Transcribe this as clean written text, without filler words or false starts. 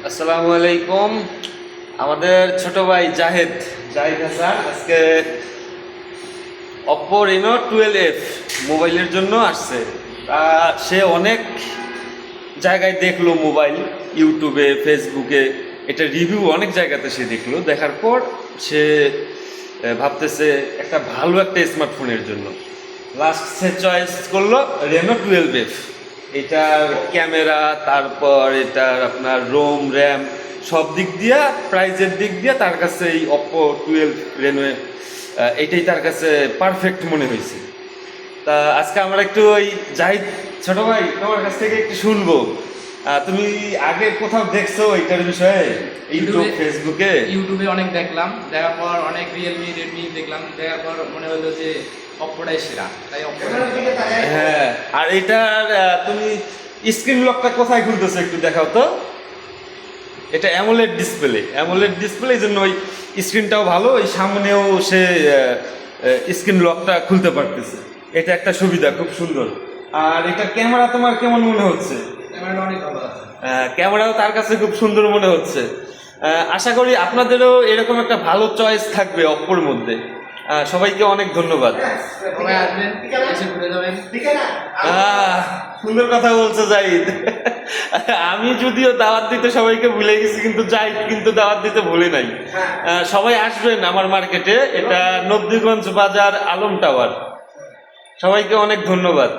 আসসালামু আলাইকুম। আমাদের ছোট ভাই জাহিদ হাসান আজকে অপ্পো রেনো 12F মোবাইলের জন্য আসছে। সে অনেক জায়গায় দেখলো মোবাইল, ইউটিউবে, ফেসবুকে, এটা রিভিউ অনেক জায়গাতে সে দেখলো। দেখার পর সে ভাবতেছে একটা ভালো একটা স্মার্টফোনের জন্য লাস্ট সে চয়েস করলো রেনো 12F। এটার ক্যামেরা, তারপর এটার আপনার রোম র্যাম সব দিক দিয়া, প্রাইজের দিক দিয়া তার কাছে এই অপ্পো 12 রেনো এটাই তার কাছে পারফেক্ট মনে হয়েছে। তা আজকে আমরা একটু ওই জাহিদ ছোট ভাই তোমার কাছ থেকে একটু শুনবো, তুমি আগে কোথাও দেখছো এটার বিষয়ে? ইউটিউব, ফেসবুকে? ইউটিউবে অনেক দেখলাম, দেখার পর অনেক রিয়েলমি রেডমি দেখলাম, দেখার পর মনে হলো যে অপ্পোটাই সেরা, তাই অপ্পো। হ্যাঁ, আর এটার তুমি স্ক্রিন লকটা কোথায় খুলতেছো একটু দেখাও তো। এটা অ্যামোলেড ডিসপ্লে, এই জন্য ওই স্ক্রিনটাও ভালো, ওই সামনেও সে স্ক্রিন লকটা খুলতে পারতেছে। এটা একটা সুবিধা, খুব সুন্দর। আর এটা ক্যামেরা তোমার কেমন মনে হচ্ছে? ক্যামেরাটা অনেক ভালো আছে। ক্যামেরাও তার কাছে খুব সুন্দর মনে হচ্ছে। আশা করি আপনাদেরও এরকম একটা ভালো চয়েস থাকবে অপ্পোর মধ্যে। সবাইকে অনেক ধন্যবাদ। সবাই আসবেন, এসে ঘুরে যাবেন। সুন্দর কথা বলছো জাহিদ। আমি যদিও দাওয়াত দিতে সবাইকে ভুলে গেছি, কিন্তু জাহিদ কিন্তু দাওয়াত দিতে ভুলে নাই। সবাই আসবেন আমার মার্কেটে, এটা নবদীগঞ্জ বাজার, আলম টাওয়ার। সবাইকে অনেক ধন্যবাদ।